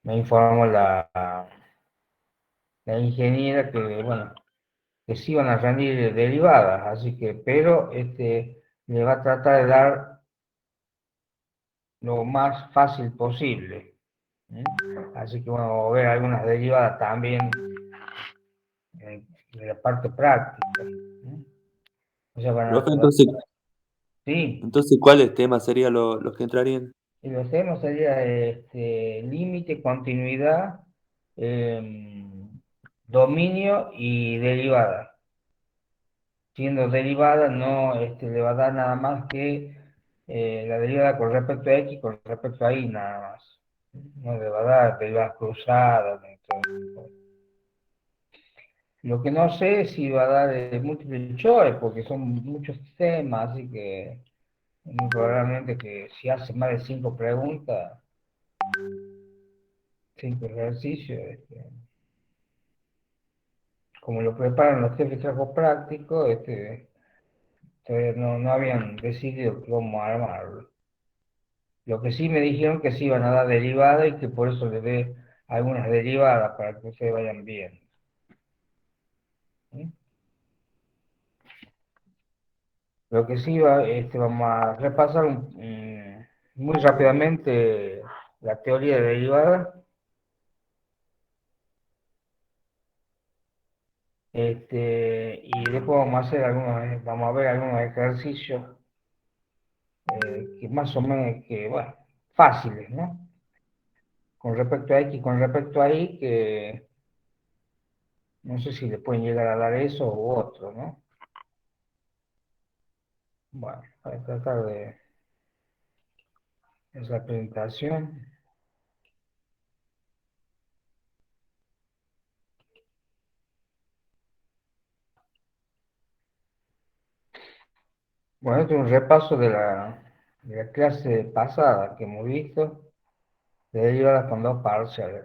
me informó la ingeniera que, bueno, que sí van a rendir derivadas, así que, pero le va a tratar de dar lo más fácil posible. ¿Mm? Así que bueno, vamos a ver algunas derivadas también de la parte práctica. ¿Mm? O sea, Profe, sí, entonces, ¿cuáles temas serían los que entrarían? y los temas sería límite, continuidad, dominio y derivada. Siendo derivada, no le va a dar nada más que la derivada con respecto a x con respecto a y nada más. No le va a dar derivadas cruzadas. Ni todo. Lo que no sé es si va a dar multiple choice, porque son muchos temas, así que muy probablemente que si hace más de 5 preguntas, 5 ejercicios, como lo preparan los jefes de trabajo práctico, todavía no habían decidido cómo armarlo. Lo que sí me dijeron que sí iban a dar derivadas y que por eso les dé algunas derivadas para que ustedes vayan bien. ¿Sí? Lo que sí vamos a repasar muy rápidamente la teoría de derivadas. Y después vamos a ver algunos ejercicios que más o menos, bueno, fáciles, ¿no? Con respecto a X, con respecto a Y, que no sé si le pueden llegar a dar eso u otro, ¿no? Bueno, voy a tratar de esa presentación. Bueno, este es un repaso de la clase pasada que hemos visto, de derivadas con dos parciales,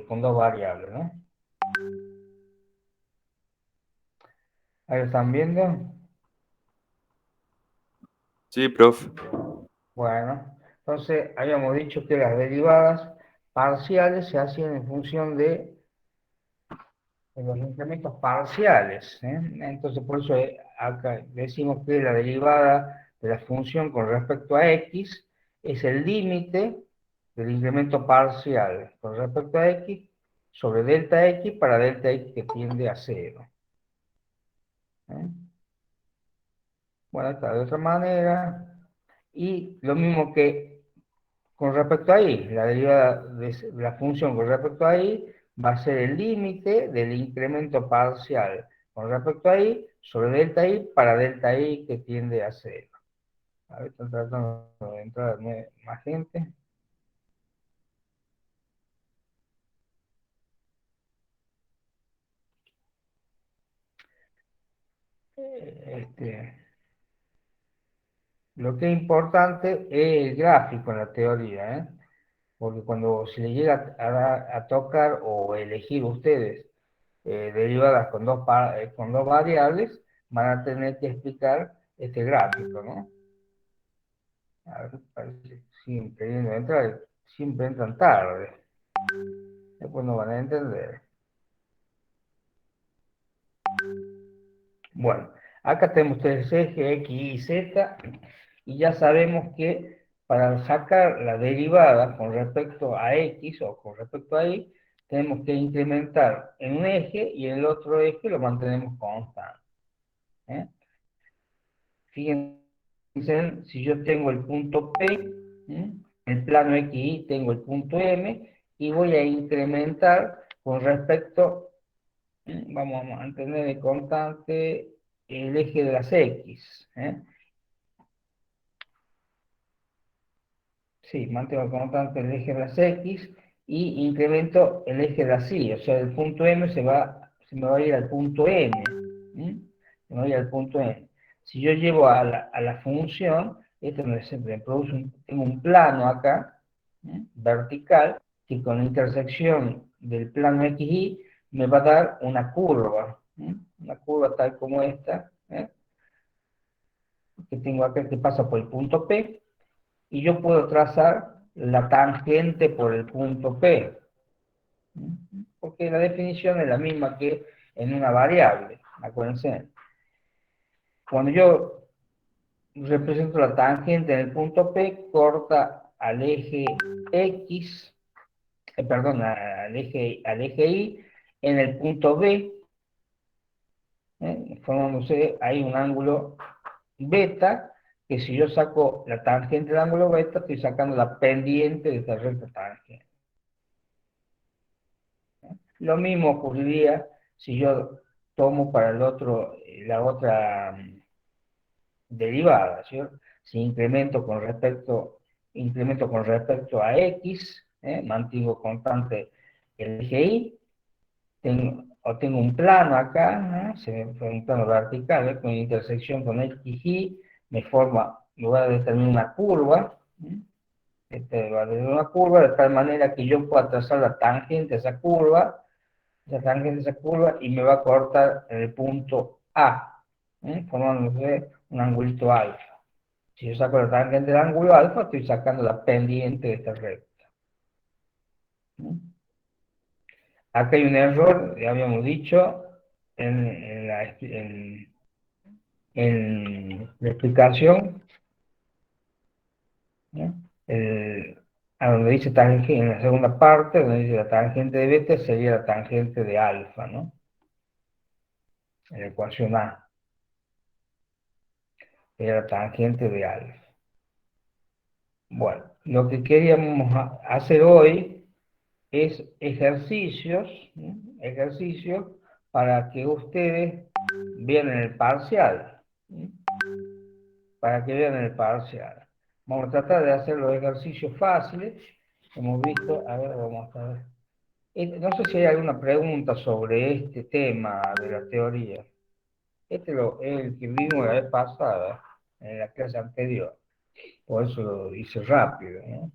con dos variables, ¿no? Ahí lo están viendo. Sí, profe. Bueno, entonces habíamos dicho que las derivadas parciales se hacían en función de los incrementos parciales, ¿eh? Entonces, por eso acá decimos que la derivada de la función con respecto a x es el límite del incremento parcial con respecto a x sobre delta x para delta x que tiende a cero. ¿Eh? Bueno, está de otra manera. Y lo mismo que con respecto a y, la derivada de la función con respecto a y va a ser el límite del incremento parcial con respecto a y sobre delta y para delta y que tiende a cero. A ver, están tratando de entrar más gente. Este, lo que es importante es el gráfico en la teoría, ¿eh? Porque cuando se le llega a tocar o elegir ustedes derivadas con dos variables, van a tener que explicar este gráfico, ¿no? A ver, parece que siguen queriendo entrar, siempre entran tarde, después no van a entender. Bueno, acá tenemos tres ejes, X, Y, Z, y ya sabemos que para sacar la derivada con respecto a X o con respecto a Y, tenemos que incrementar en un eje y en el otro eje lo mantenemos constante. ¿Eh? Fíjense, si yo tengo el punto P, ¿eh? El plano XY tengo el punto M, y voy a incrementar con respecto, vamos a mantener de constante el eje de las X. Sí, mantengo constante el eje de las X y incremento el eje de las Y. O sea, el punto M se me va a ir al punto N. Se me va a ir al punto N. Si yo llevo a la función, esto me produce tengo un plano acá, vertical, que con la intersección del plano XY me va a dar una curva. Una curva tal como esta, que tengo acá que pasa por el punto P, y yo puedo trazar la tangente por el punto P. Porque la definición es la misma que en una variable, acuérdense. Cuando yo represento la tangente en el punto P, corta al eje X, perdón, al eje Y en el punto B, formándose ahí un ángulo beta, que si yo saco la tangente del ángulo beta, estoy sacando la pendiente de esta recta tangente. Lo mismo ocurriría si yo tomo para el otro, la otra derivada, ¿cierto? Si incremento con respecto a X, mantengo constante el eje Y, tengo un plano acá, se me fue un plano vertical, con intersección con X y me forma, me va a determinar una curva, este va a determinar una curva de tal manera que yo pueda trazar la tangente de esa tangente de esa curva, y me va a cortar en el punto A, formándose un angulito alfa. Si yo saco la tangente del ángulo alfa, estoy sacando la pendiente de esta recta. Acá hay un error, ya habíamos dicho, en la explicación, ¿no? A donde dice tangente, en la segunda parte, donde dice la tangente de beta, sería la tangente de alfa, ¿no? En la ecuación A, sería la tangente de alfa. Bueno, lo que queríamos hacer hoy es ejercicios, ¿no? Ejercicios para que ustedes vean en el parcial, ¿no? Para que vean el parcial. Vamos a tratar de hacer los ejercicios fáciles. Hemos visto, a ver, vamos a ver. No sé si hay alguna pregunta sobre este tema de la teoría. Este es el que vimos la vez pasada, en la clase anterior. Por eso lo hice rápido, ¿no?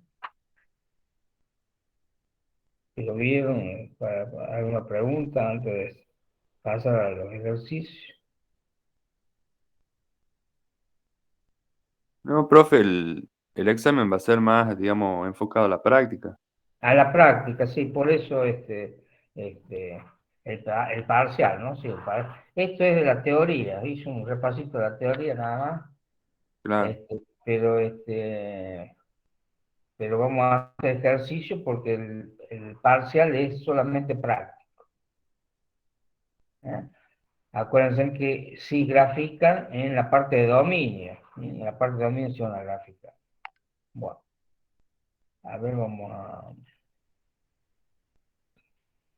Si lo vieron, para alguna pregunta antes de pasar a los ejercicios. No, profe, el examen va a ser más, digamos, enfocado a la práctica. A la práctica, sí, por eso este, el parcial, ¿no? Sí, esto es de la teoría, hice un repasito de la teoría nada más, Claro. este, pero, pero vamos a hacer ejercicio porque el parcial es solamente práctico, ¿eh? Acuérdense que sí grafican en la parte de dominio, en la parte de dominio se van a graficar. Bueno, a ver, vamos a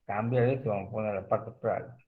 cambiar esto, vamos a poner la parte práctica.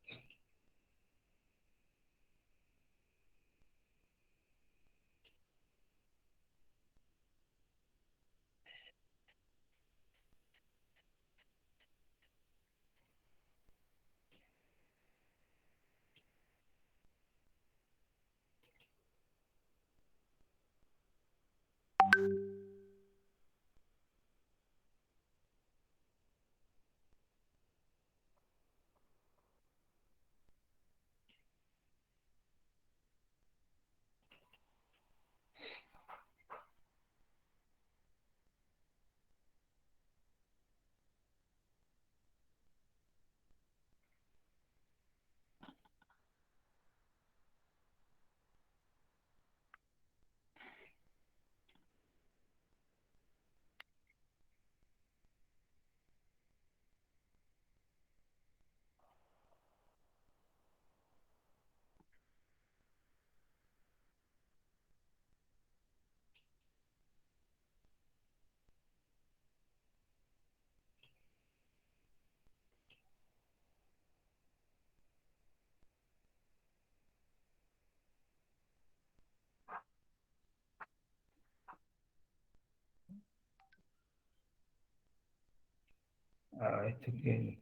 Este que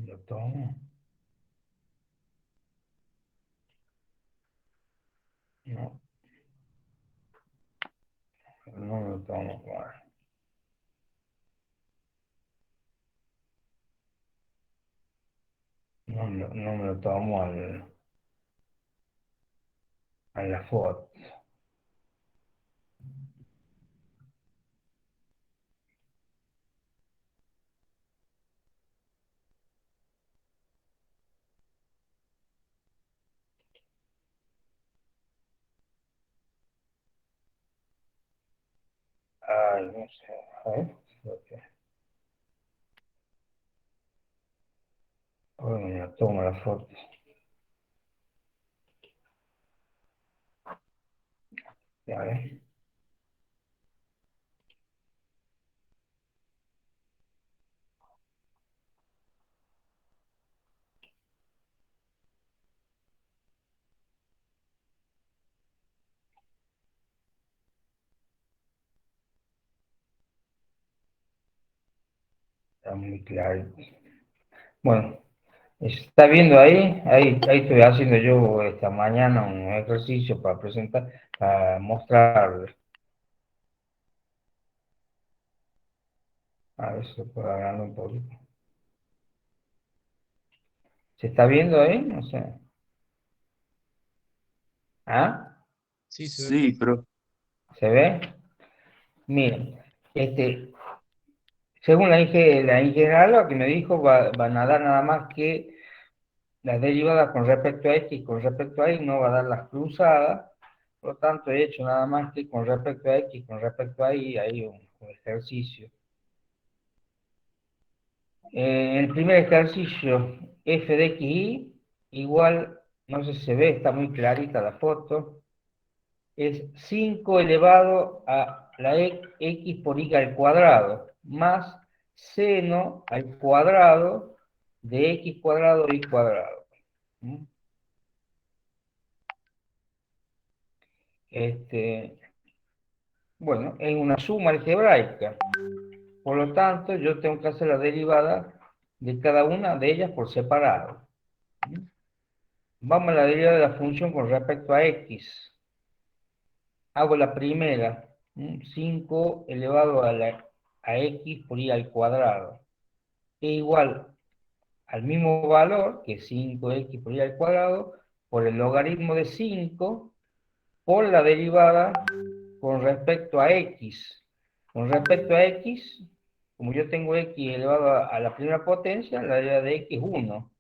lo tomo. No, no me lo tomo, bueno. No me lo tomo a la foto. Ay, no sé. A ver. Bueno, toma la foto. A ver. Está muy claro. Bueno, está viendo ahí, ahí estoy haciendo yo esta mañana un ejercicio para presentar, para mostrarles. A ver si se puede agarrar un poquito. ¿Se está viendo ahí? No sé. ¿Ah? Sí, se ve. Sí, pero ¿Se ve? Miren, según la ingeniera lo que me dijo, van a dar nada más que las derivadas con respecto a X, con respecto a Y, no va a dar las cruzadas. Por lo tanto, he hecho nada más que con respecto a X, con respecto a Y, hay un ejercicio. El primer ejercicio, f de xy, igual, no sé si se ve, está muy clarita la foto, es 5 elevado a la x por y al cuadrado, más seno al cuadrado de x cuadrado y cuadrado. ¿Mm? Bueno, es una suma algebraica. Por lo tanto, yo tengo que hacer la derivada de cada una de ellas por separado. ¿Mm? Vamos a la derivada de la función con respecto a x. Hago la primera, 5 elevado a x por y al cuadrado. Es igual al mismo valor, que 5x por y al cuadrado, por el logaritmo de 5, por la derivada con respecto a x. Con respecto a x, como yo tengo x elevado a la primera potencia, la derivada de x es 1.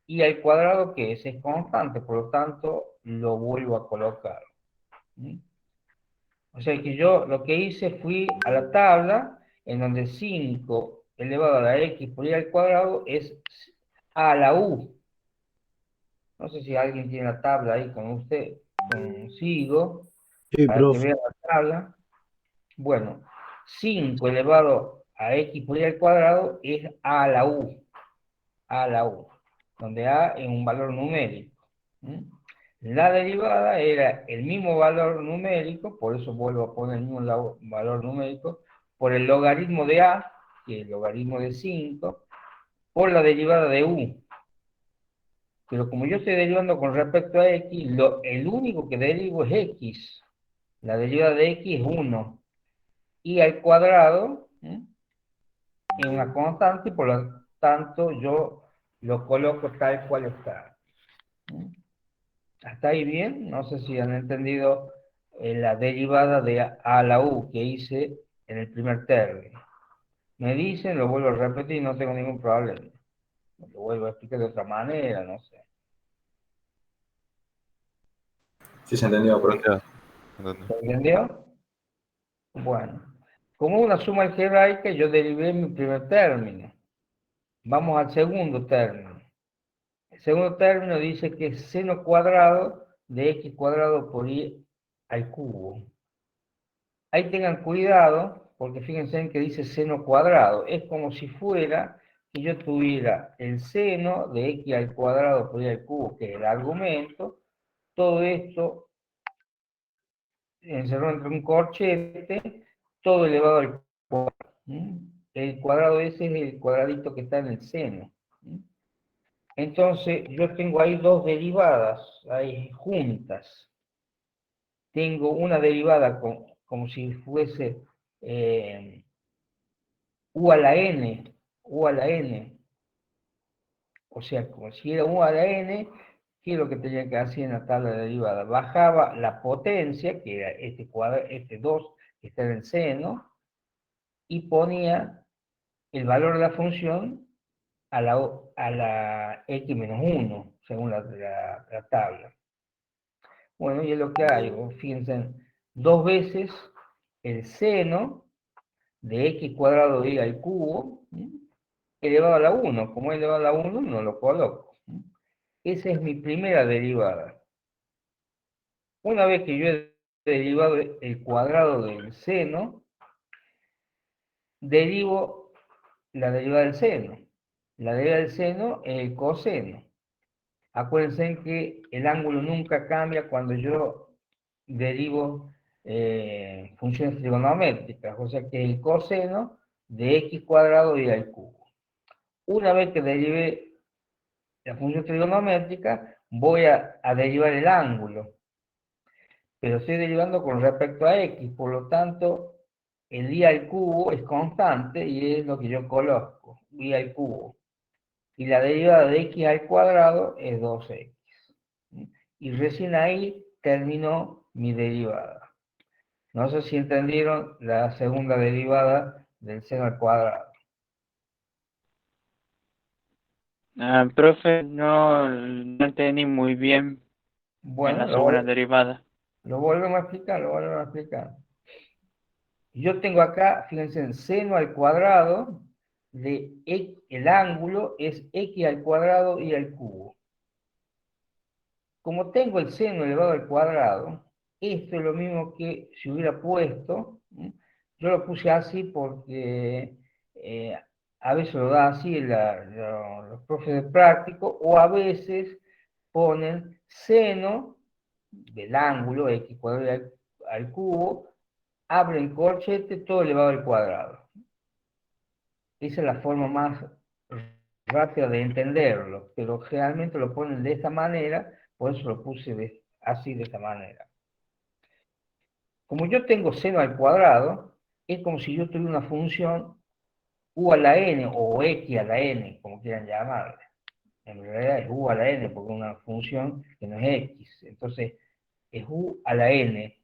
Y al cuadrado, que es constante, por lo tanto, lo vuelvo a colocar. ¿Mm? O sea que yo lo que hice fui a la tabla en donde 5 elevado a la x por y al cuadrado es a la u. No sé si alguien tiene la tabla ahí con usted, consigo, Sí, para que profe. vea la tabla. Bueno, 5 elevado a x por y al cuadrado es a la u, donde a es un valor numérico. ¿Mm? La derivada era el mismo valor numérico, por eso vuelvo a poner el mismo valor numérico, por el logaritmo de a, que es el logaritmo de 5, por la derivada de u. Pero como yo estoy derivando con respecto a x, el único que derivo es x. La derivada de x es 1. Y al cuadrado es una constante y por lo tanto yo lo coloco tal cual está. ¿Hasta ahí bien? No sé si han entendido la derivada de a a la u que hice en el primer término. Me dicen, lo vuelvo a repetir, no tengo ningún problema. Lo vuelvo a explicar de otra manera, no sé. Sí, se entendió, profe. entendió, entendió. ¿Se entendió? Bueno, como una suma algebraica, yo derivé mi primer término. Vamos al segundo término. El segundo término dice que es seno cuadrado de x cuadrado por y al cubo. Ahí tengan cuidado, porque fíjense en que dice seno cuadrado. Es como si fuera que yo tuviera el seno de x al cuadrado por y al cubo, que es el argumento. Todo esto encerrado entre un corchete, todo elevado al cuadrado. El cuadrado ese es el cuadradito que está en el seno. Entonces, yo tengo ahí dos derivadas, ahí juntas. Tengo una derivada como si fuese u a la n, u a la n. O sea, como si era u a la n, ¿qué es lo que tenía que hacer en la tabla de derivada? Bajaba la potencia, que era este 2 que está en el seno, y ponía el valor de la función a la x menos 1, según la tabla. Bueno, y es lo que hago. Fíjense, dos veces el seno de x cuadrado y al cubo, elevado a la 1. Como es elevado a la 1, no lo coloco. Esa es mi primera derivada. Una vez que yo he derivado el cuadrado del seno, derivo la derivada del seno. La derivada del seno es el coseno. Acuérdense que el ángulo nunca cambia cuando yo derivo funciones trigonométricas, o sea que el coseno de x cuadrado y al cubo. Una vez que derive la función trigonométrica, voy a derivar el ángulo, pero estoy derivando con respecto a x, por lo tanto, el i al cubo es constante y es lo que yo coloco, i al cubo. Y la derivada de x al cuadrado es 2x. Y recién ahí terminó mi derivada. No sé si entendieron la segunda derivada del seno al cuadrado. Profe, no entendí muy bien en Bueno, la segunda derivada. lo volvemos a explicar, lo volvemos a explicar. Yo tengo acá, fíjense, el seno al cuadrado de el ángulo es x al cuadrado y al cubo. Como tengo el seno elevado al cuadrado, esto es lo mismo que si hubiera puesto, yo lo puse así porque a veces lo da así los profes de práctico, o a veces ponen seno del ángulo x cuadrado al cubo, abren corchete, todo elevado al cuadrado. Esa es la forma más rápida de entenderlo, pero generalmente lo ponen de esta manera, por eso lo puse así, de esta manera. Como yo tengo seno al cuadrado, es como si yo tuviera una función u a la n o x a la n, como quieran llamarla. En realidad es u a la n porque es una función que no es x. Entonces es u a la n.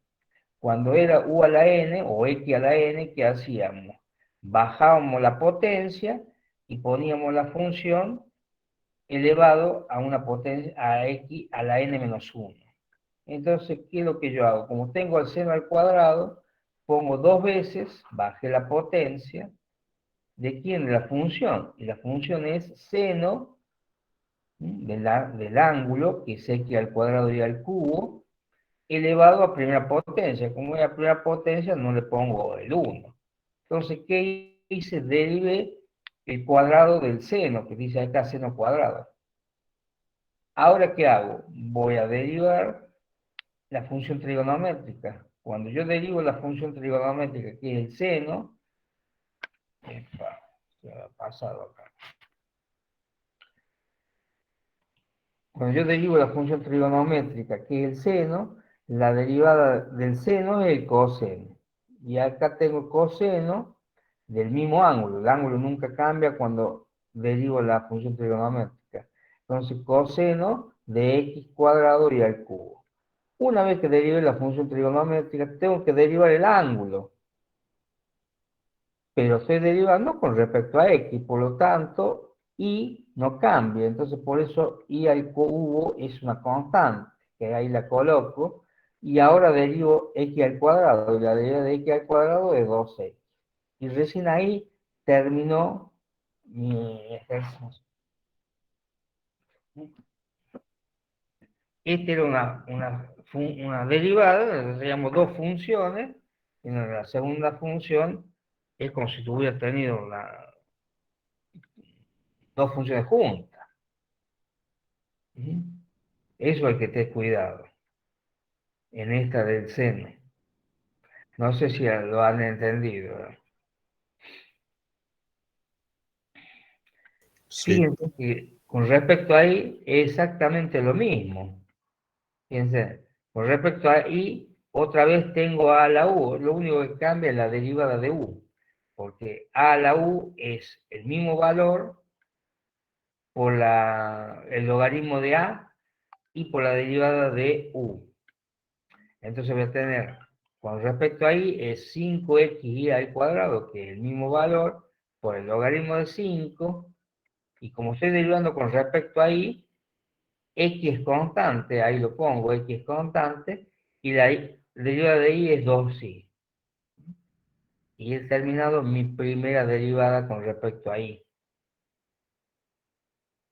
Cuando era u a la n o x a la n, ¿qué hacíamos? Bajábamos la potencia y poníamos la función elevado a una potencia a x a la n menos 1. Entonces, ¿qué es lo que yo hago? Como tengo el seno al cuadrado, pongo dos veces, bajé la potencia, ¿de quién? De la función. Y la función es seno del ángulo, que es x al cuadrado y al cubo, elevado a primera potencia. Como es a primera potencia, no le pongo el 1. Entonces, ¿qué hice? Derivé el cuadrado del seno, que dice acá seno cuadrado. Ahora, ¿qué hago? Voy a derivar la función trigonométrica. Cuando yo derivo la función trigonométrica, que es el seno, se ha pasado acá. Cuando yo derivo la función trigonométrica, que es el seno, la derivada del seno es el coseno. Y acá tengo coseno del mismo ángulo. El ángulo nunca cambia cuando derivo la función trigonométrica. Entonces, coseno de x cuadrado y al cubo. Una vez que derive la función trigonométrica, tengo que derivar el ángulo. Pero estoy derivando con respecto a x, por lo tanto, y no cambia. Entonces, por eso y al cubo es una constante, que ahí la coloco, y ahora derivo x al cuadrado, y la derivada de x al cuadrado es 2x. Y recién ahí terminó mi ejercicio. Esta era una derivada, teníamos dos funciones, y en la segunda función es como si tuviera tenido dos funciones juntas. Eso hay que tener cuidado en esta del seno. No sé si lo han entendido. Sí. Fíjense que con respecto a I es exactamente lo mismo. Fíjense, con respecto a I, otra vez tengo A a la U. Lo único que cambia es la derivada de U. Porque A a la U es el mismo valor por el logaritmo de A y por la derivada de U. Entonces voy a tener, con respecto a I, es 5xy al cuadrado, que es el mismo valor, por el logaritmo de 5, y como estoy derivando con respecto a I, x es constante, ahí lo pongo, x es constante, y la derivada de I es 2y. y he terminado mi primera derivada con respecto a y.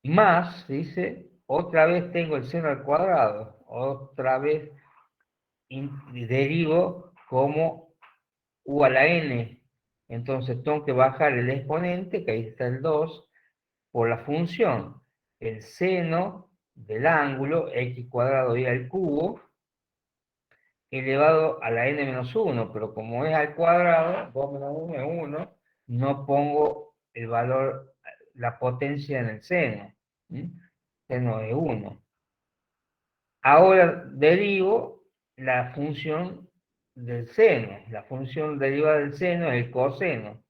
Más, dice, otra vez tengo el seno al cuadrado, otra vez derivo como u a la n. Entonces tengo que bajar el exponente, que ahí está el 2, por la función, el seno del ángulo, x cuadrado y al cubo, elevado a la n menos 1, pero como es al cuadrado, 2 menos 1 es 1, no pongo el valor, la potencia en el seno. Seno es 1. Ahora derivo la función del seno. La función derivada del seno es el coseno.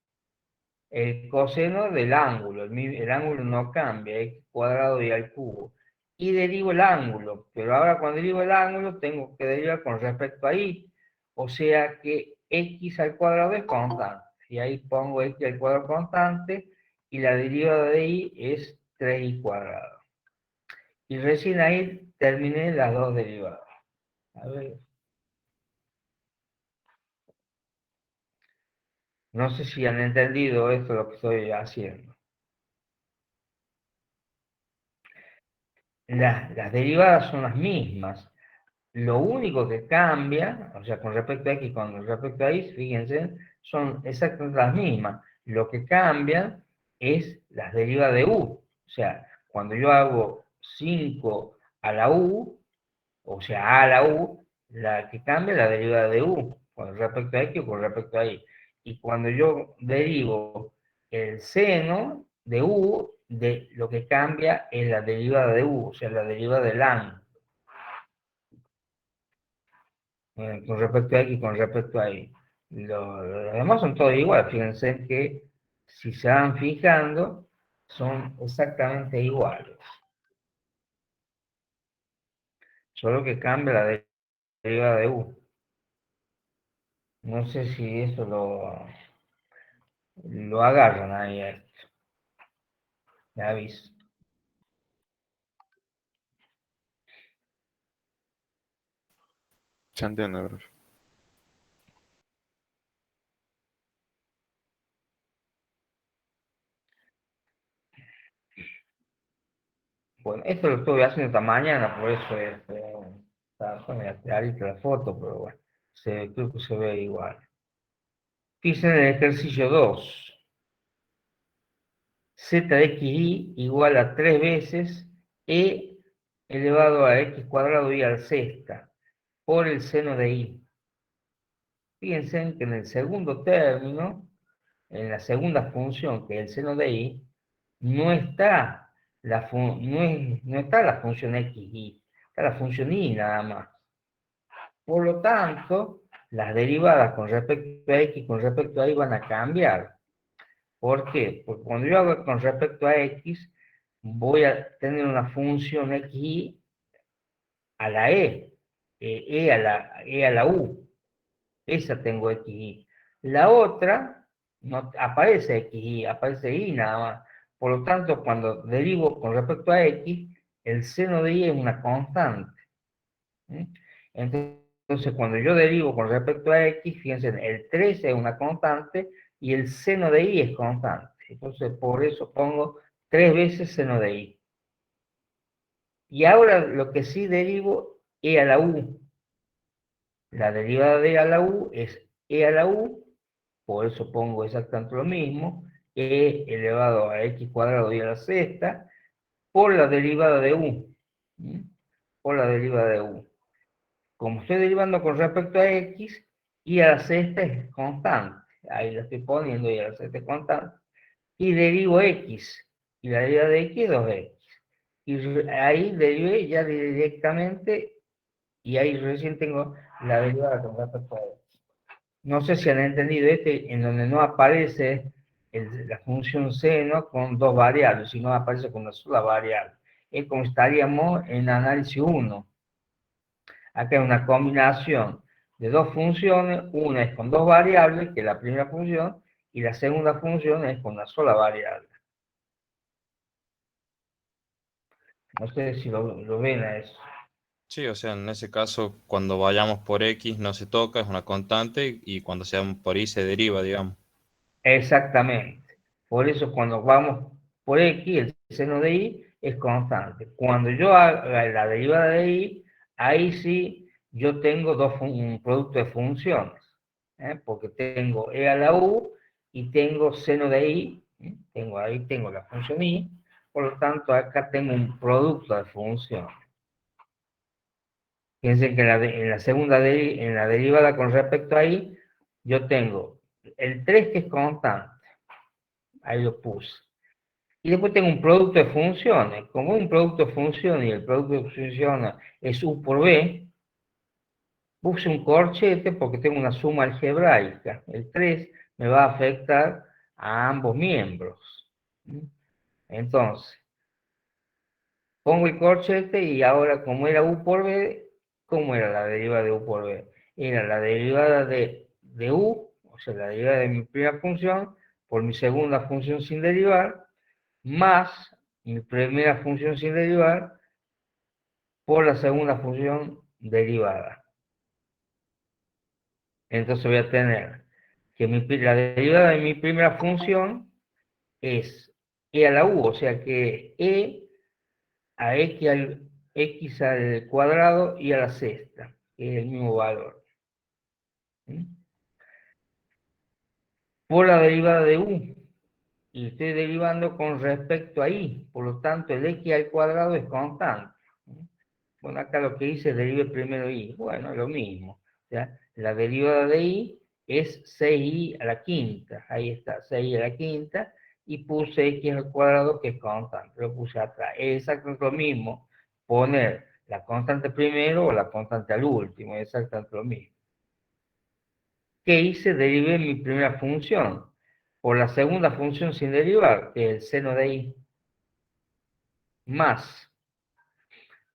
El coseno del ángulo. El ángulo no cambia, x cuadrado y al cubo. Y derivo el ángulo. Pero ahora cuando derivo el ángulo tengo que derivar con respecto a y. O sea que x al cuadrado es constante. Y ahí pongo x al cuadrado constante. Y la derivada de y es 3y cuadrado. Y recién ahí terminé las dos derivadas. A ver. No sé si han entendido esto lo que estoy haciendo. Las derivadas son las mismas. Lo único que cambia, o sea, con respecto a x y con respecto a y, fíjense, son exactamente las mismas. Lo que cambia es las derivadas de u. O sea, cuando yo hago 5 a la u, o sea, a la u, la que cambia es la derivada de u, con respecto a x o con respecto a y. Y cuando yo derivo el seno de u, lo que cambia es la derivada de u, o sea, la derivada del ángulo. Con respecto a x y con respecto a y. Los demás son todos iguales. Fíjense que si se van fijando, son exactamente iguales. Solo que cambia la derivada de u. No sé si eso lo agarran ahí. Me aviso. Ya entiendo, profe. Bueno, esto lo estuve haciendo esta mañana, por eso está ahorita la foto, pero bueno, creo que se ve igual. Fíjense en el ejercicio 2. Z de xy igual a 3 veces e elevado a x cuadrado y al sexta por el seno de y. Fíjense que en el segundo término, en la segunda función, que es el seno de y, no está no está la función x, y, está la función y nada más. Por lo tanto, las derivadas con respecto a x y con respecto a y van a cambiar. ¿Por qué? Porque cuando yo hago con respecto a x, voy a tener una función xy a la e a la u. Esa tengo xy. La otra, no aparece xy, aparece y nada más. Por lo tanto, cuando derivo con respecto a x, el seno de y es una constante. Entonces, cuando yo derivo con respecto a x, fíjense, el 3 es una constante y el seno de y es constante. Entonces, por eso pongo 3 veces seno de y. Y ahora lo que sí derivo e a la u. La derivada de e a la u es e a la u, por eso pongo exactamente lo mismo, e elevado a x cuadrado y a la sexta, por la derivada de u. Por la derivada de u. Como estoy derivando con respecto a x, y a la sexta es constante. Ahí la estoy poniendo, y a la sexta es constante. Y derivo x. Y la derivada de x es 2x. Y ahí derivé ya directamente, y ahí recién tengo la derivada con respecto a x. No sé si han entendido en donde no aparece la función seno con dos variables, sino aparece con una sola variable. Es como estaríamos en análisis 1. Acá hay una combinación de dos funciones, una es con dos variables, que es la primera función, y la segunda función es con una sola variable. No sé si lo ven a eso. Sí, o sea, en ese caso, cuando vayamos por X no se toca, es una constante, y cuando sea por Y se deriva, digamos. Exactamente. Por eso cuando vamos por X, el seno de Y es constante. Cuando yo haga la derivada de Y, ahí sí yo tengo un producto de funciones, ¿eh? Porque tengo E a la U y tengo seno de Y, ¿eh? Ahí tengo la función Y, por lo tanto acá tengo un producto de funciones. Fíjense que en la segunda en la derivada con respecto a Y, yo tengo el 3 que es constante, ahí lo puse. Y después tengo un producto de funciones. Como un producto de funciones y el producto de funciones es U por B, puse un corchete porque tengo una suma algebraica. El 3 me va a afectar a ambos miembros. Entonces, pongo el corchete y ahora, como era U por B, ¿cómo era la derivada de U por B? Era la derivada de U, o sea, la derivada de mi primera función, por mi segunda función sin derivar, más mi primera función sin derivar, por la segunda función derivada. Entonces voy a tener que la derivada de mi primera función es e a la u, o sea que e a x al cuadrado y a la sexta, que es el mismo valor. ¿Sí? Por la derivada de u, y estoy derivando con respecto a y, por lo tanto el x al cuadrado es constante. Bueno, acá lo que hice es derive primero y. Bueno, lo mismo. ¿Ya? La derivada de y es 6y a la quinta. Ahí está, 6y a la quinta. Y puse x al cuadrado, que es constante. Lo puse atrás. Es exactamente lo mismo poner la constante primero o la constante al último. Es exactamente lo mismo. ¿Qué hice? Derivé mi primera función por la segunda función sin derivar, que es el seno de y, más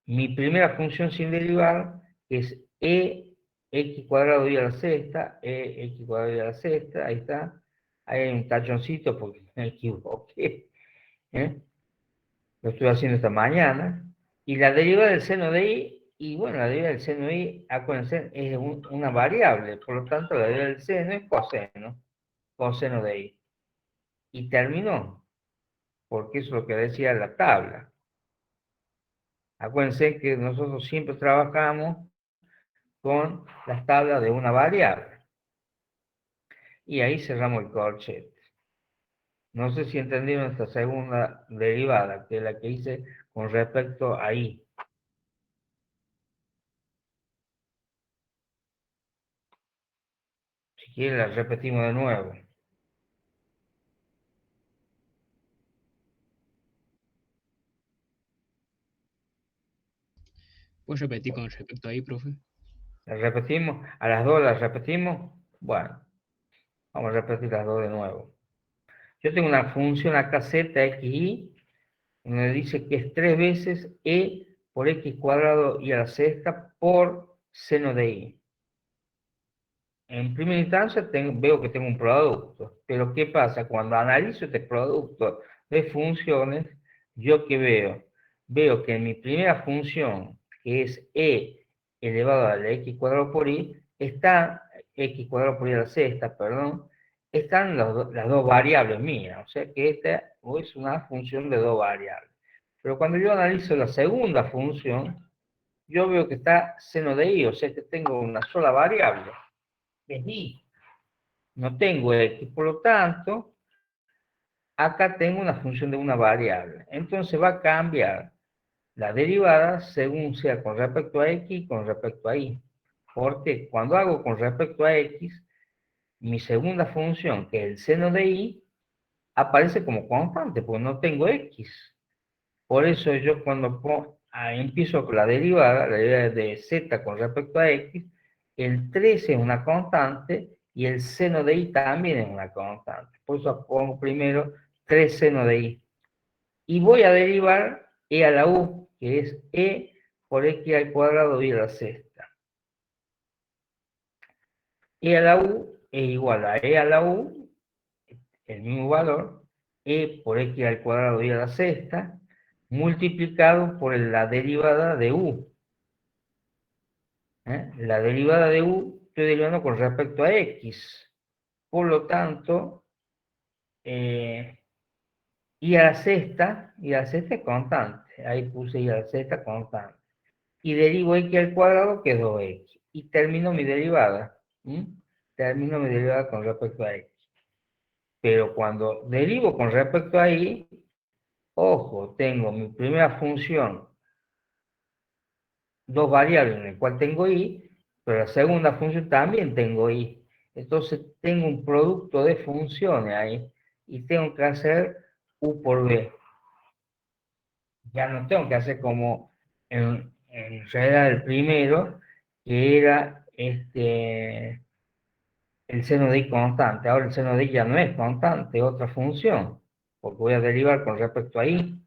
mi primera función sin derivar, que es x cuadrado y a la sexta, x cuadrado y a la sexta, ahí está. Ahí hay un tachoncito porque me equivoqué. ¿Eh? Lo estoy haciendo esta mañana. Y la derivada del seno de y bueno, la derivada del seno de y, acuérdense, es una variable, por lo tanto la derivada del seno es coseno de y. Y terminó, porque eso es lo que decía la tabla. Acuérdense que nosotros siempre trabajamos con las tablas de una variable. Y ahí cerramos el corchete. No sé si entendieron esta segunda derivada, que es la que hice con respecto a y. Si quieren la repetimos de nuevo. ¿Puedes repetir con respecto ahí, profe? ¿La repetimos? ¿A las dos las repetimos? Bueno, vamos a repetir las dos de nuevo. Yo tengo una función acá z, x, y, donde dice que es 3 veces e por x cuadrado y a la sexta por seno de y. En primera instancia veo que tengo un producto, pero ¿qué pasa? Cuando analizo este producto de funciones, ¿yo qué veo? Veo que en mi primera función, que es e elevado a la x cuadrado por y, está x cuadrado por y a la sexta, perdón, están las dos variables mías, o sea que esta es una función de dos variables. Pero cuando yo analizo la segunda función, yo veo que está seno de y, o sea que tengo una sola variable, que es y. No tengo x, por lo tanto, acá tengo una función de una variable. Entonces va a cambiar la derivada según sea con respecto a x y con respecto a y. Porque cuando hago con respecto a x, mi segunda función, que es el seno de y, aparece como constante, porque no tengo x. Por eso yo cuando empiezo con la derivada de z con respecto a x, el 3 es una constante y el seno de y también es una constante. Por eso pongo primero 3 seno de y. Y voy a derivar e a la u, que es e por x al cuadrado y a la sexta. E a la u es igual a e a la u, el mismo valor, e por x al cuadrado y a la sexta, multiplicado por la derivada de u. La derivada de u estoy derivando con respecto a x. Por lo tanto, y a la sexta es constante. Ahí puse y a la sexta constante. Y derivo x al cuadrado, que es 2x. Y termino mi derivada. Termino mi derivada con respecto a x. Pero cuando derivo con respecto a y, ojo, tengo mi primera función, dos variables en el cual tengo y, pero la segunda función también tengo y. Entonces tengo un producto de funciones ahí y tengo que hacer u por b. Ya no tengo que hacer como en realidad el primero, que era el seno de y constante. Ahora el seno de y ya no es constante, es otra función, porque voy a derivar con respecto a y.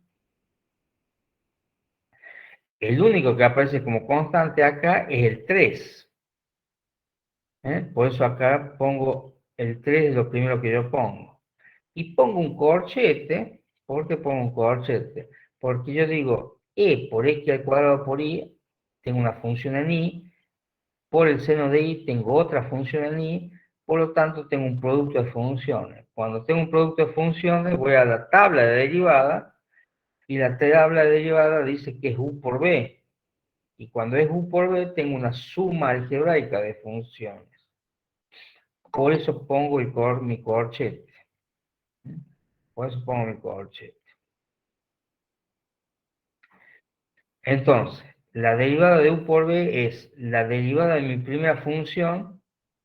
El único que aparece como constante acá es el 3. Por eso acá pongo el 3, es lo primero que yo pongo. Y pongo un corchete. ¿Por qué pongo un corchete? Porque yo digo, e por x al cuadrado por y, tengo una función en y, por el seno de y tengo otra función en y, por lo tanto tengo un producto de funciones. Cuando tengo un producto de funciones, voy a la tabla de derivada, y la tabla de derivada dice que es u por b. Y cuando es u por b, tengo una suma algebraica de funciones. Por eso pongo mi corchete. Por eso pongo mi corchete. Entonces, la derivada de u por b es la derivada de mi primera función,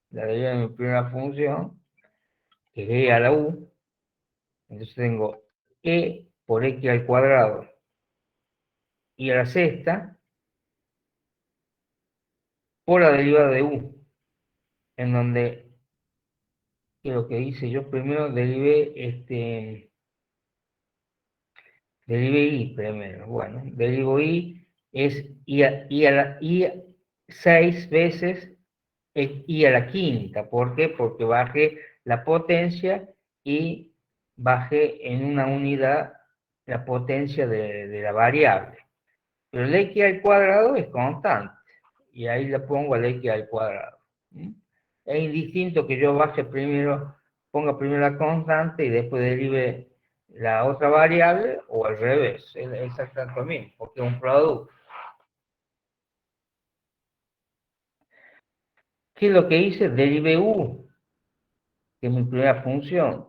la derivada de mi primera función, que es e a la u. Entonces tengo e por x al cuadrado y a la sexta por la derivada de u, en donde, que lo que hice yo primero, derivé y primero. Bueno, derivo y es y 6 veces y a la quinta. ¿Por qué? Porque bajé la potencia y bajé en una unidad la potencia de la variable. Pero el x al cuadrado es constante. Y ahí le pongo al x al cuadrado. Es indistinto que yo baje primero, ponga primero la constante y después derive la otra variable, o al revés. Es exactamente lo mismo, porque es un producto. ¿Qué es lo que hice? Derivé u, que es mi primera función,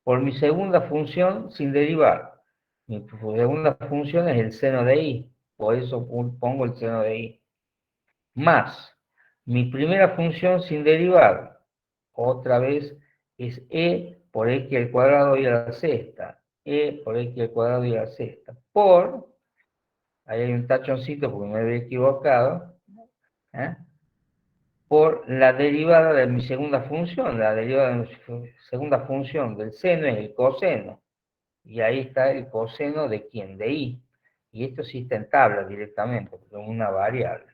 por mi segunda función sin derivar. Mi segunda función es el seno de y, por eso pongo el seno de y. Más mi primera función sin derivar, otra vez es e por x al cuadrado y a la sexta. E por x al cuadrado y a la sexta. Por, ahí hay un tachoncito porque me había equivocado, ¿eh? Por la derivada de mi segunda función. La derivada de mi segunda función del seno es el coseno. Y ahí está el coseno de quién, de y. Y esto sí está en tabla directamente, porque es una variable.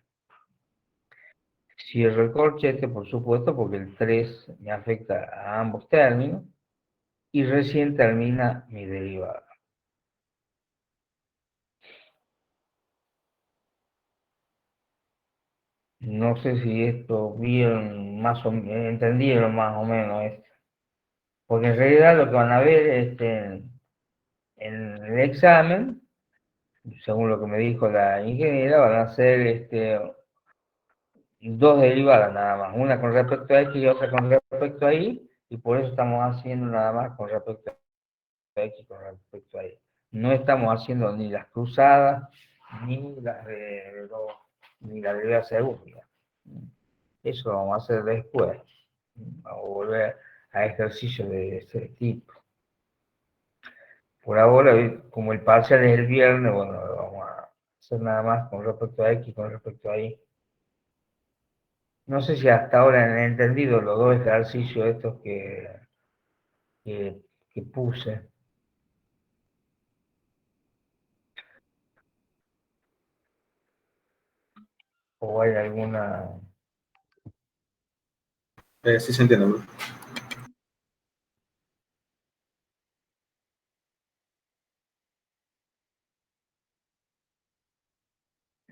Cierro el corchete, por supuesto, porque el 3 me afecta a ambos términos. Y recién termina mi derivada. No sé si esto vieron más o menos, entendieron más o menos esto. Porque en realidad lo que van a ver en el examen, según lo que me dijo la ingeniera, van a ser dos derivadas nada más, una con respecto a x y otra con respecto a y, y por eso estamos haciendo nada más con respecto a x y con respecto a y. No estamos haciendo ni las cruzadas, ni las ni la derivada segunda. Eso lo vamos a hacer después. Vamos a volver a ejercicios de ese tipo. Por ahora, como el parcial es el viernes, bueno, lo vamos a hacer nada más con respecto a x, con respecto a y. No sé si hasta ahora han entendido los dos ejercicios estos que puse. O hay alguna... Sí se entiende, bro.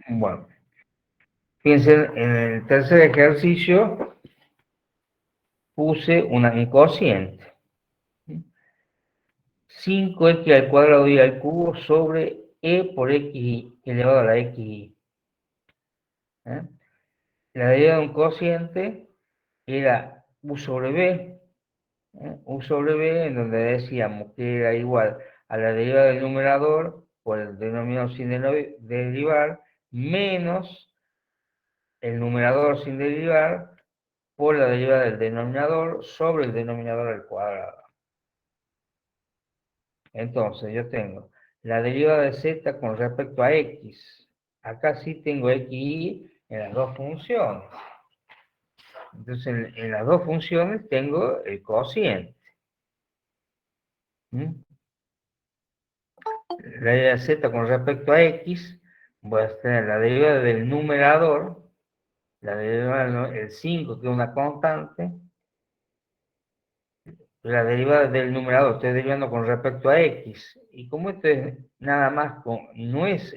Bueno, Fíjense, en el tercer ejercicio puse un cociente. 5x al cuadrado y al cubo sobre e por x elevado a la xy. ¿Eh? La derivada de un cociente era u sobre b, u sobre b, en donde decíamos que era igual a la derivada del numerador por el denominador sin derivar, menos el numerador sin derivar por la derivada del denominador sobre el denominador al cuadrado. Entonces, yo tengo la derivada de z con respecto a x. Acá sí tengo xy en las dos funciones. Entonces, en las dos funciones tengo el cociente. ¿Mm? La derivada de z con respecto a x, voy a tener la derivada del numerador, la derivada del 5, que es una constante, la derivada del numerador, estoy derivando con respecto a x, y como esto es nada más, no es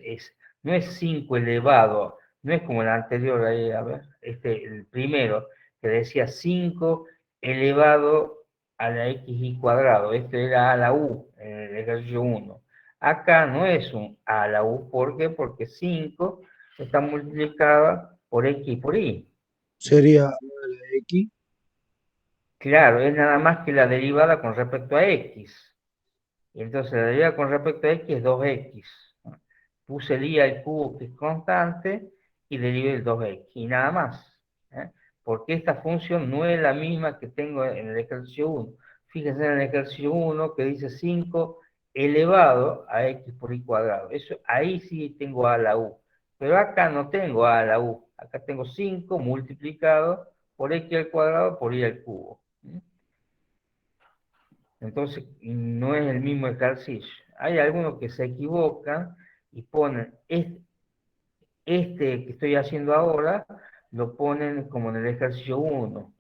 5 elevado, no es como el anterior, ahí, a ver, el primero, que decía 5 elevado a la xy cuadrado, esto era a la u, en el ejercicio 1. Acá no es un a la u, ¿por qué? Porque 5 está multiplicada por x por y. Sería a la X. Claro, es nada más que la derivada con respecto a x. Y entonces la derivada con respecto a x es 2x. ¿No? Puse el i al cubo, que es constante, y derivé el 2x. Y nada más. ¿Eh? Porque esta función no es la misma que tengo en el ejercicio 1. Fíjense en el ejercicio 1 que dice 5 elevado a x por y cuadrado. Eso, ahí sí tengo a la u. Pero acá no tengo a la u. Acá tengo 5 multiplicado por x al cuadrado por y al cubo. Entonces, no es el mismo ejercicio. Hay algunos que se equivocan y ponen este que estoy haciendo ahora, lo ponen como en el ejercicio 1.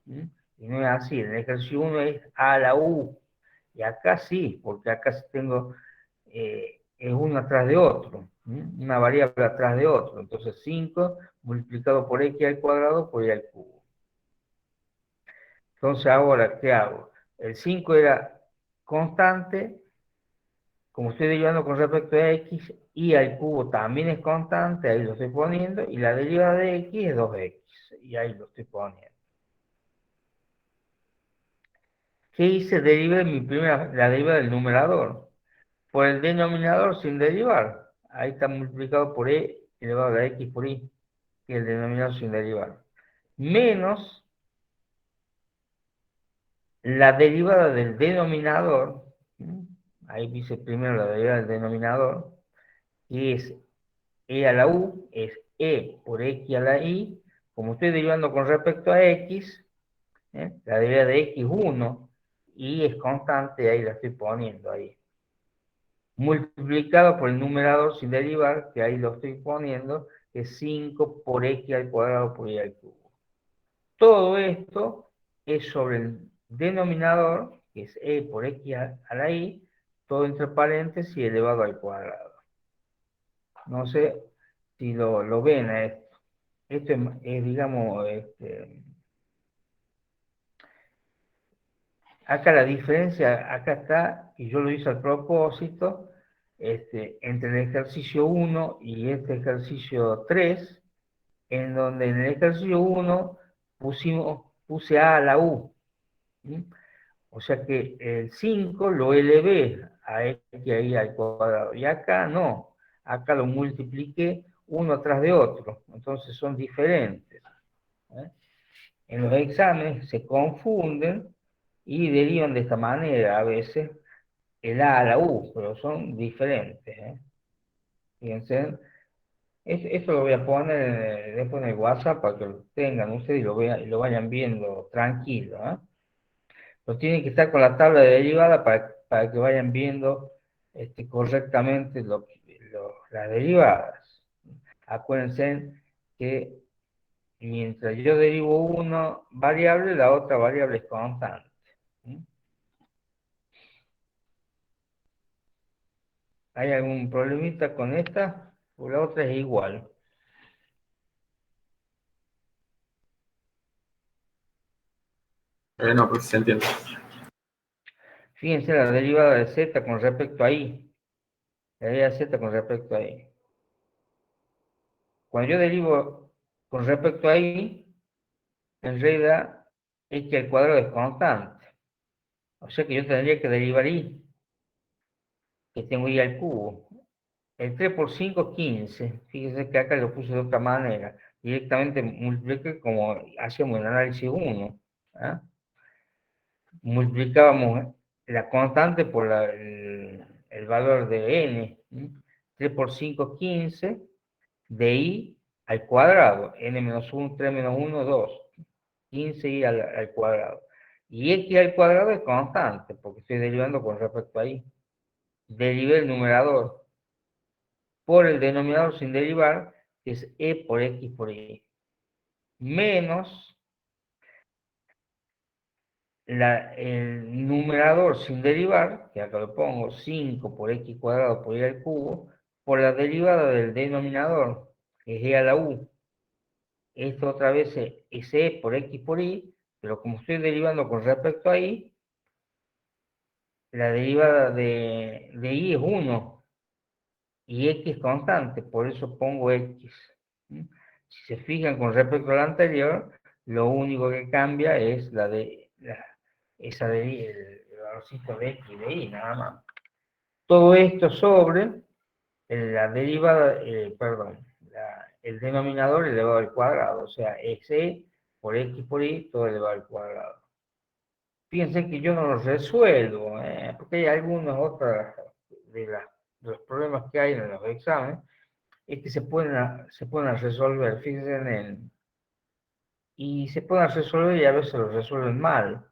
Y no es así. En el ejercicio 1 es a la u. Y acá sí, porque acá tengo es uno atrás de otro. Una variable atrás de otro. Entonces, 5 multiplicado por x al cuadrado por y al cubo. Entonces, ahora, ¿qué hago? El 5 era constante. Como estoy derivando con respecto a x, y al cubo también es constante, ahí lo estoy poniendo, y la derivada de x es 2x, y ahí lo estoy poniendo. ¿Qué hice? Derivé la derivada del numerador, por el denominador sin derivar. Ahí está multiplicado por e elevado a la x por y, que es el denominador sin derivar. Menos la derivada del denominador, ahí dice primero la derivada del denominador, que es e a la u, es e por x a la y. Como estoy derivando con respecto a x, la derivada de x es 1, y es constante, ahí la estoy poniendo ahí. Multiplicado por el numerador sin derivar, que ahí lo estoy poniendo, que es 5 por x al cuadrado por y al cubo. Todo esto es sobre el denominador, que es e por x a la y, todo entre paréntesis y elevado al cuadrado. No sé si lo ven a esto. Esto es, digamos, acá la diferencia, acá está, y yo lo hice a propósito, entre el ejercicio 1 y este ejercicio 3, en donde en el ejercicio 1 puse a la u. ¿Sí? O sea que el 5 lo elevé a x ahí al cuadrado, y acá no, acá lo multipliqué uno atrás de otro, entonces son diferentes. ¿Eh? En los exámenes se confunden y derivan de esta manera a veces el A a la U, pero son diferentes. Fíjense, esto lo voy a poner después en el WhatsApp para que lo tengan ustedes y lo vayan viendo tranquilo. Pero tienen que estar con la tabla de derivada para que vayan viendo correctamente las derivadas. Acuérdense que mientras yo derivo una variable, la otra variable es constante. ¿Hay algún problemita con esta? O la otra es igual. No, profe, se entiende. Fíjense la derivada de z con respecto a y. La derivada de z con respecto a y. Cuando yo derivo con respecto a y, en realidad x al cuadrado es constante. O sea que yo tendría que derivar y, que tengo y al cubo. El 3 por 5, 15. Fíjense que acá lo puse de otra manera. Directamente multipliqué como hacíamos en análisis 1. ¿Ah? Multiplicábamos la constante por el valor de n. 3 por 5, 15. De i al cuadrado. N menos 1, 3 menos 1, 2. 15i al cuadrado. Y x al cuadrado es constante, porque estoy derivando con respecto a y. Derivé el numerador por el denominador sin derivar, que es e por x por y. Menos el numerador sin derivar, que acá lo pongo, 5 por x cuadrado por y al cubo, por la derivada del denominador, que es e a la u. Esto otra vez es e por x por y, pero como estoy derivando con respecto a y, la derivada de y es 1 y x es constante, por eso pongo x. Si se fijan con respecto al anterior, lo único que cambia es esa el valorcito de x y de y, nada más. Todo esto sobre la derivada, perdón, el denominador elevado al cuadrado, o sea, es e por x por y, todo elevado al cuadrado. Fíjense que yo no los resuelvo, porque hay algunas otras de los problemas que hay en los exámenes, es que se pueden resolver, fíjense y se pueden resolver y a veces los resuelven mal.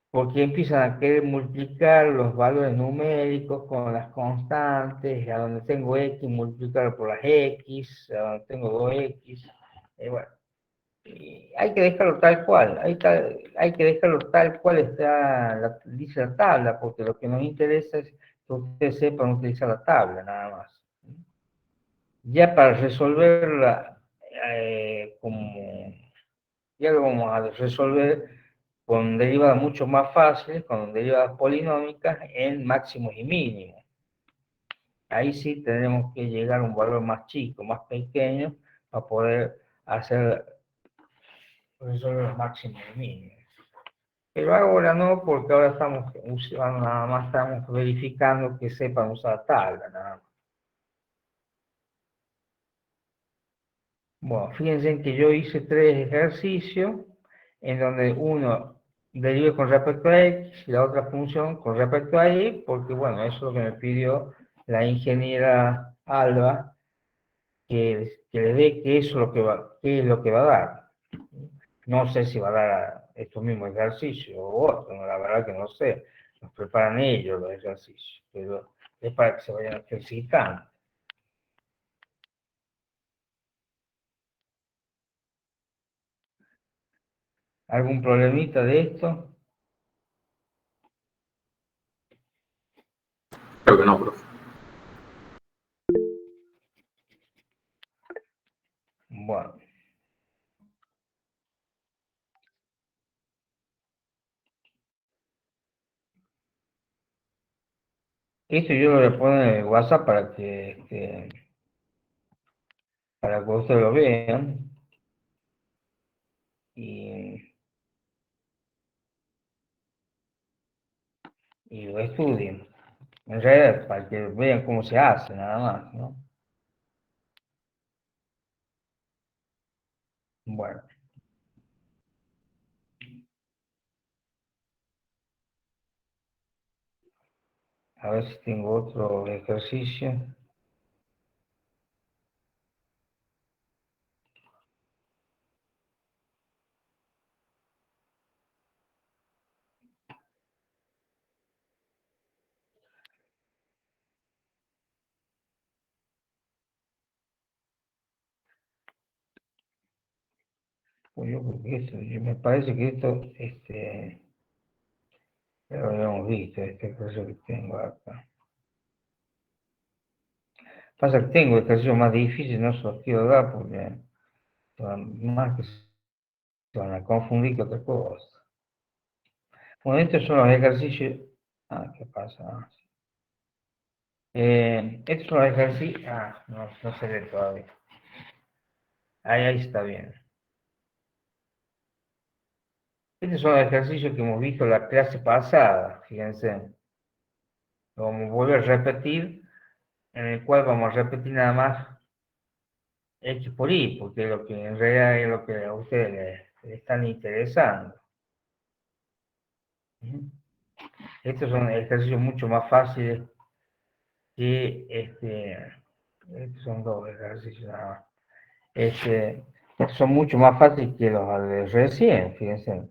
Porque empiezan a querer multiplicar los valores numéricos con las constantes, a donde tengo x, multiplicarlo por las x, a donde tengo 2x, bueno. Y hay que dejarlo tal cual, hay que dejarlo tal cual dice la tabla, porque lo que nos interesa es que ustedes sepan utilizar la tabla, nada más. Ya para resolverla, ya lo vamos a resolver con derivadas mucho más fáciles, con derivadas polinómicas en máximos y mínimos. Ahí sí tenemos que llegar a un valor más chico, más pequeño, para poder resolver los máximos y mínimos. Pero ahora no, porque ahora estamos usando, nada más estamos verificando que sepan usar tabla, nada más. Bueno, fíjense que yo hice 3 ejercicios, en donde uno derive con respecto a x y la otra función con respecto a y, porque bueno, eso es lo que me pidió la ingeniera Alba, que le dé qué es lo que va a dar. No sé si va a dar estos mismos ejercicios o otros, no, la verdad que no sé. Los preparan ellos los ejercicios, pero es para que se vayan ejercitando. ¿Algún problemita de esto? Creo que no, profe. Bueno. Esto yo lo voy a poner en el WhatsApp para que ustedes lo vean y lo estudien. En realidad, para que vean cómo se hace, nada más, ¿no? Bueno. A ver si tengo otro ejercicio. Pues yo creo que me parece que esto, ya lo habíamos visto, este ejercicio que tengo acá. Pasa que tengo ejercicios más difíciles, no se los quiero dar porque más que se van a confundir que otra cosa. Bueno, estos son los ejercicios. ¿Qué pasa? Estos son los ejercicios. No se ve todavía. Ahí está bien. Estos son los ejercicios que hemos visto en la clase pasada, fíjense. Lo vamos a volver a repetir, en el cual vamos a repetir nada más X por Y, porque es lo que en realidad es lo que a ustedes les están interesando. Estos son ejercicios mucho más fáciles que estos son dos ejercicios nada más. Estos son mucho más fáciles que los de recién, fíjense.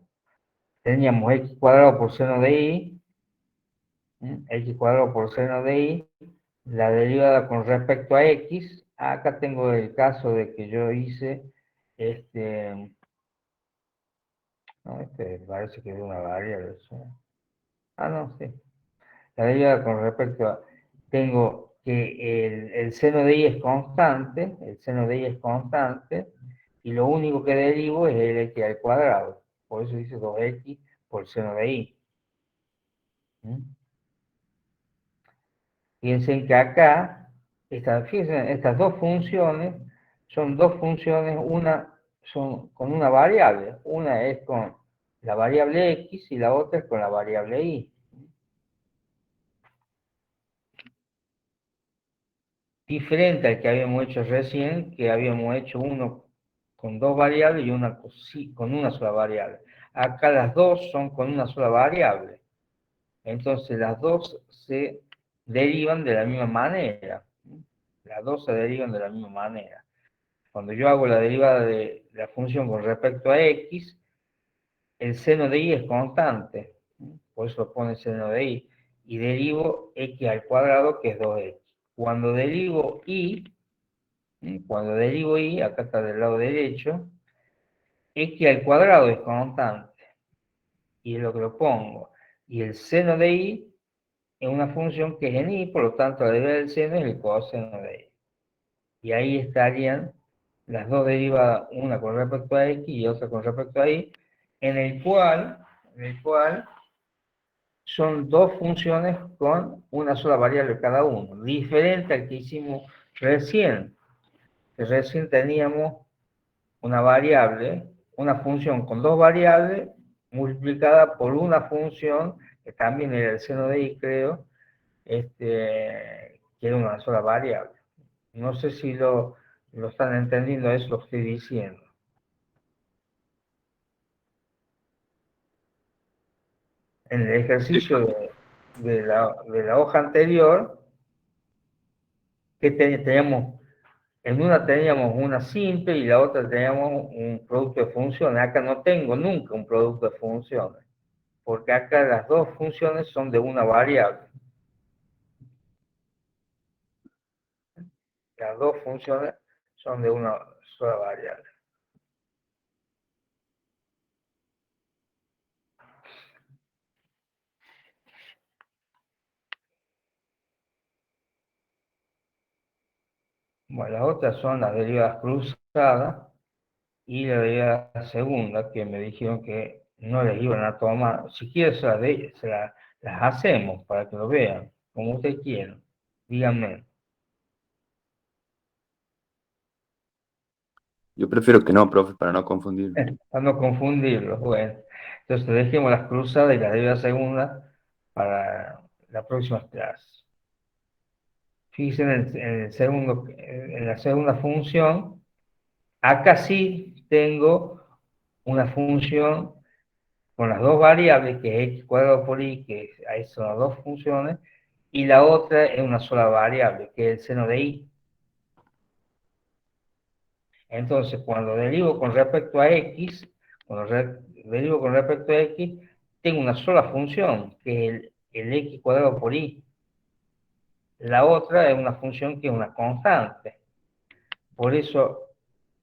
Teníamos x cuadrado por seno de y, x cuadrado por seno de y, la derivada con respecto a x. Acá tengo el caso de que yo hice no, parece que es una variable. No, sí. La derivada con respecto a, tengo que el seno de y es constante, y lo único que derivo es el x al cuadrado. Por eso dice 2x por seno de y. Fíjense que acá, fíjense, estas dos funciones son dos funciones, una son con una variable, una es con la variable x y la otra es con la variable y. Diferente al que habíamos hecho recién, que habíamos hecho uno con dos variables y una con una sola variable. Acá las dos son con una sola variable. Entonces las dos se derivan de la misma manera. Las dos se derivan de la misma manera. Cuando yo hago la derivada de la función con respecto a x, el seno de y es constante. Por eso pone seno de y. Y derivo x al cuadrado, que es 2x. Cuando derivo y, acá está del lado derecho, x al cuadrado es constante. Y es lo que lo pongo. Y el seno de y es una función que es en y, por lo tanto la derivada del seno es el coseno de y. Y ahí estarían las dos derivadas, una con respecto a x y otra con respecto a y, en el cual son dos funciones con una sola variable cada uno, diferente al que hicimos recién, que recién teníamos una variable, una función con dos variables multiplicada por una función que también era el seno de y, creo, que era una sola variable. No sé si lo están entendiendo, eso lo estoy diciendo. En el ejercicio de la hoja anterior, que teníamos, en una teníamos una simple y la otra teníamos un producto de funciones. Acá no tengo nunca un producto de funciones, porque acá las dos funciones son de una variable. Las dos funciones son de una sola variable. Bueno, las otras son las derivadas cruzadas y la derivada segunda, que me dijeron que no les iban a tomar. Si quieren las hacemos para que lo vean, como ustedes quieran. Díganme. Yo prefiero que no, profe, para no confundir. Para no confundirlos, bueno. Entonces dejemos las cruzadas y la derivada segunda para la próxima clase. Fíjense en la segunda función, acá sí tengo una función con las dos variables, que es x cuadrado por y, que ahí son las dos funciones, y la otra es una sola variable, que es el seno de y. Entonces, cuando derivo con respecto a x, tengo una sola función, que es el x cuadrado por y. La otra es una función que es una constante. Por eso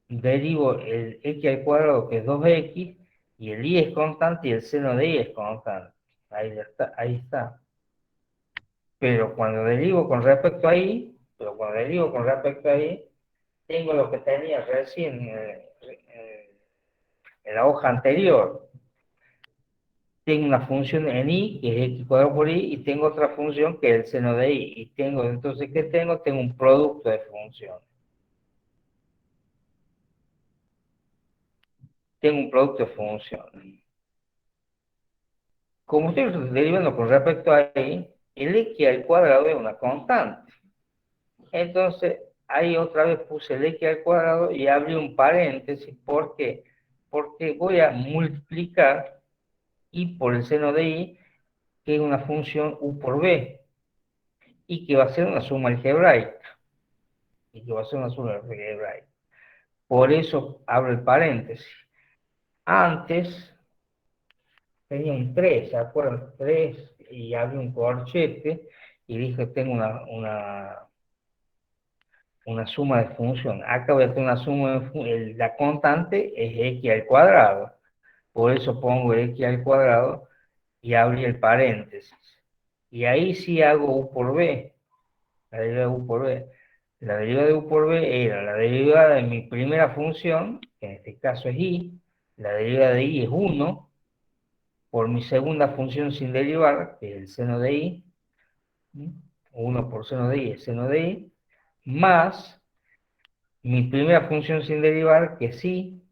derivo el x al cuadrado, que es 2x, y el y es constante y el seno de y es constante. Ahí está. Pero cuando derivo con respecto a y, pero cuando derivo con respecto a y, tengo lo que tenía recién en la hoja anterior. Tengo una función en y, que es x cuadrado por y, y tengo otra función que es el seno de y. Y tengo, entonces, ¿qué tengo? Tengo un producto de funciones. Tengo un producto de funciones. Como estoy derivando con respecto a y, el x al cuadrado es una constante. Entonces, ahí otra vez puse el x al cuadrado y abrí un paréntesis. ¿Por qué? Porque voy a multiplicar y por el seno de y, que es una función u por b, y que va a ser una suma algebraica. Por eso abro el paréntesis. Antes tenía un 3, ¿se acuerdan? 3, y había un corchete, y dije, tengo una suma de función. Acá voy a tener una suma de función. La constante es x al cuadrado. Por eso pongo x al cuadrado y abrí el paréntesis. Y ahí sí hago u por b. La derivada de u por b. La derivada de u por b era la derivada de mi primera función, que en este caso es y. La derivada de y es 1 por mi segunda función sin derivar, que es el seno de y. 1 por seno de y es seno de y. Más mi primera función sin derivar, que sí,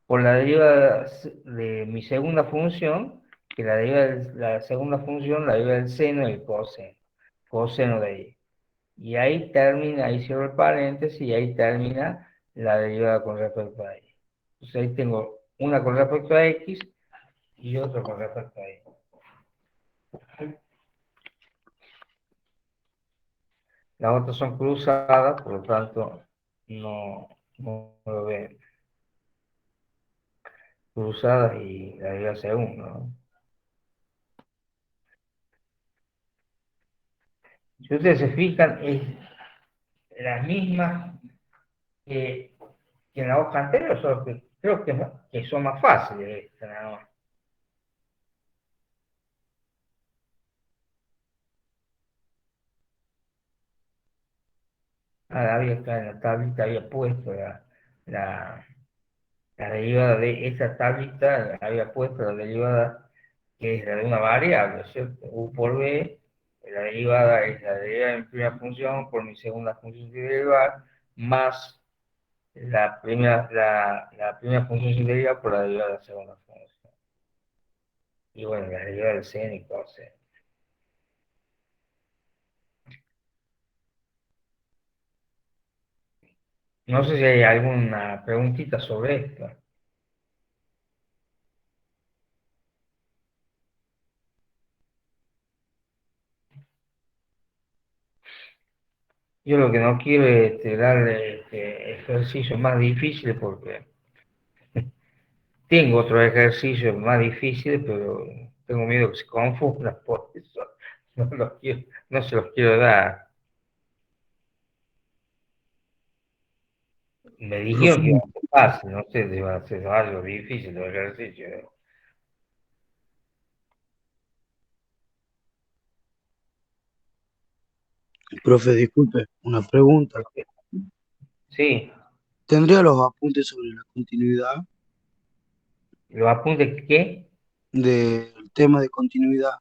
por la derivada de mi segunda función, que la derivada de la segunda función, la derivada del seno y el coseno de y. Y ahí termina, ahí cierro el paréntesis, y ahí termina la derivada con respecto a y. Entonces ahí tengo una con respecto a x y otra con respecto a y. Las otras son cruzadas, por lo tanto no lo ven. Cruzadas y la derivada segunda, ¿no? Si ustedes se fijan, es la misma que en la hoja anterior, solo que creo que son más fáciles estas, nada más. Había acá en la tablita, había puesto la, la derivada de esa tablita, había puesto la derivada que es la de una variable, ¿cierto? U por b, la derivada es la derivada de mi primera función por mi segunda función sin derivar, más la primera función sin derivar por la derivada de la segunda función. Y bueno, la derivada del seno y coseno. No sé si hay alguna preguntita sobre esto. Yo lo que no quiero es darle ejercicios más difíciles porque tengo otros ejercicios más difíciles, pero tengo miedo que se confundan por eso. No se los quiero dar. Me dijeron que Profe, iba a ser fácil, no sé si va a ser algo difícil los ejercicios. profe, disculpe, una pregunta. Sí, ¿Tendría los apuntes sobre la continuidad los apuntes que del tema de continuidad?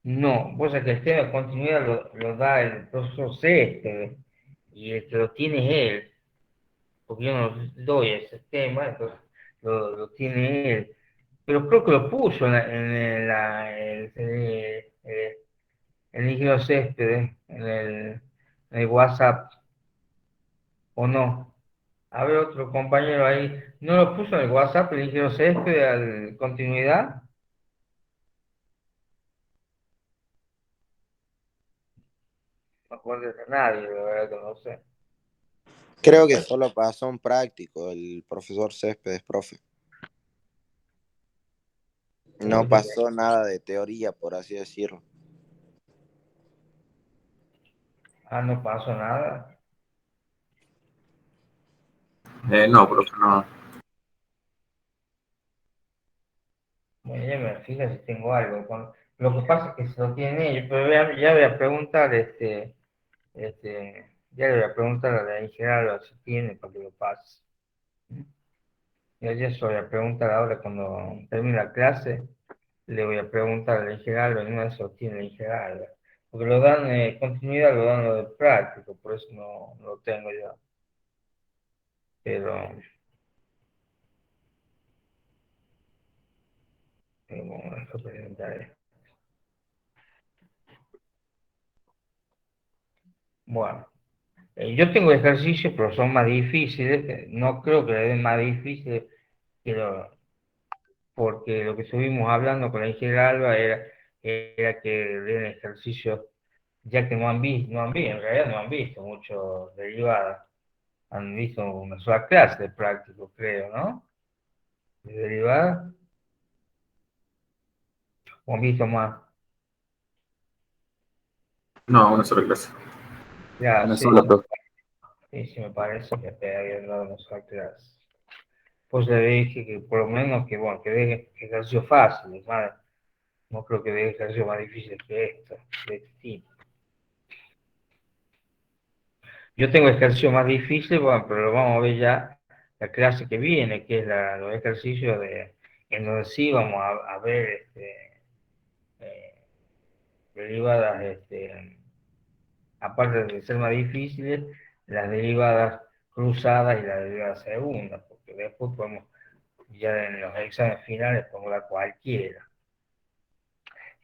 no, vos sabés que el tema de continuidad lo da el profesor Céspedes y el que lo tiene es él, porque yo no doy ese tema, entonces lo tiene él. Pero creo que lo puso el ingeniero Céspedes en el WhatsApp, ¿o no? A ver, otro compañero ahí, ¿no lo puso en el WhatsApp el ingeniero Céspedes al continuidad? No acuerdo de nadie, la verdad que no sé. Creo que solo pasó un práctico el profesor Céspedes, profe. No pasó nada de teoría, por así decirlo. Ah, no pasó nada. No, profe, no. Bueno, ya me fija si tengo algo. Lo que pasa es que se lo tienen ellos, pero ya voy a preguntar, ya le voy a preguntar a la ingeniera si tiene para que lo pase. Ya eso voy a preguntar ahora cuando termine la clase, le voy a preguntar a la ingeniera y no eso tiene la ingeniera. Porque lo dan, continuidad lo dan lo de práctico, por eso no lo tengo yo. Pero, bueno, eso presentaré. Bueno, yo tengo ejercicios, pero son más difíciles. No creo que le den más difíciles que porque lo que estuvimos hablando con la ingeniera Alba era que den ejercicios, ya que no han visto, en realidad no han visto mucho derivadas. Han visto una sola clase de práctico, creo, ¿no? De derivadas, o han visto más. No, una sola clase. Ya, Una sí, sola, profe. sí, me parece que te había dado una sola clase. Pues le dije que por lo menos que, bueno, que deje ejercicio fácil, ¿vale? No creo que deje ejercicio más difícil que esto, de este tipo. Yo tengo ejercicio más difícil, bueno, pero lo vamos a ver ya la clase que viene, que es los ejercicios en donde sí vamos a ver eh, derivadas, aparte de ser más difíciles, las derivadas cruzadas y las derivadas segundas, porque después podemos, ya en los exámenes finales, podemos dar cualquiera.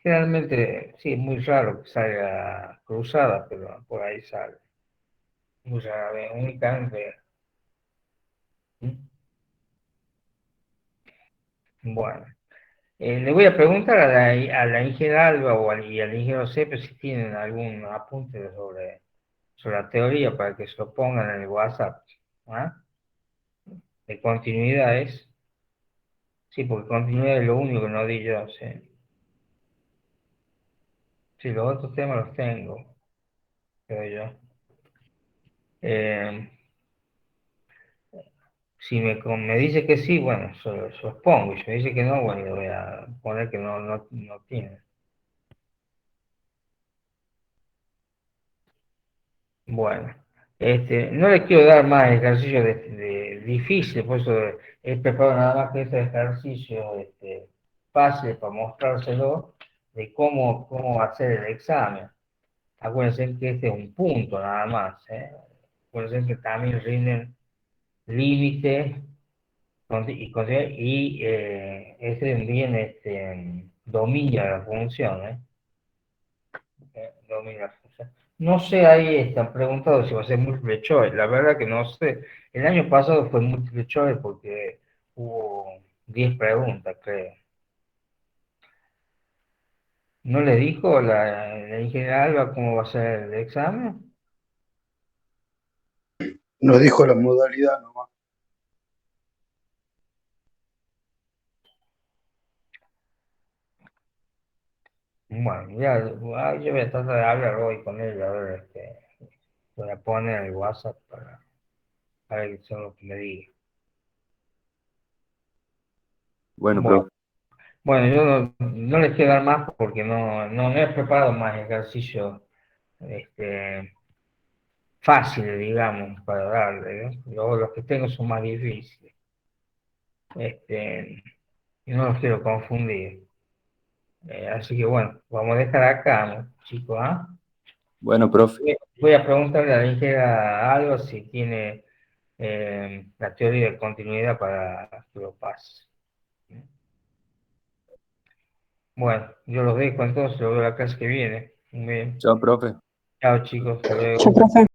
Generalmente, sí, es muy raro que salga cruzada, pero por ahí sale. Muy rara vez, únicamente. Bueno. Le voy a preguntar a la ingeniera Alba y al ingeniero Cepe si tienen algún apunte sobre la teoría para que se lo pongan en el WhatsApp. ¿Ah? De continuidad es. Sí, porque continuidad es lo único que no di yo. Sí, sí, los otros temas los tengo, creo yo. Eh, si me dice que sí, bueno, se los pongo. Y si me dice que no, bueno, le voy a poner que no tiene. Bueno, no le quiero dar más ejercicios difíciles, por eso he preparado nada más que este ejercicio fácil para mostrárselo de cómo hacer el examen. Acuérdense que este es un punto nada más, ¿eh? Acuérdense que también rinden límite y este bien dominio de la función, ¿eh? Domina la función. No sé, ahí están preguntando si va a ser múltiple choice. La verdad que no sé. El año pasado fue múltiple choice porque hubo 10 preguntas, creo. ¿No le dijo la ingeniera Alba cómo va a ser el examen? Nos dijo la modalidad nomás. Bueno, ya, yo voy a tratar de hablar hoy con él, a ver, voy a poner el WhatsApp para ver qué son lo que me diga. Bueno, Bueno, profe. bueno, yo no les quiero dar más porque no he preparado más ejercicios fáciles, digamos, para darle, ¿eh? Los que tengo son más difíciles. Y no los quiero confundir. Así que bueno, vamos a dejar acá, ¿no, chicos? ¿Ah? Bueno, profe. Voy a preguntarle a la ingeniera algo si tiene la teoría de continuidad para que lo pase. Bueno, yo los dejo entonces, lo veo la clase que viene. Muy bien. Chao, profe. Chao, chicos, hasta luego. Yo, profe.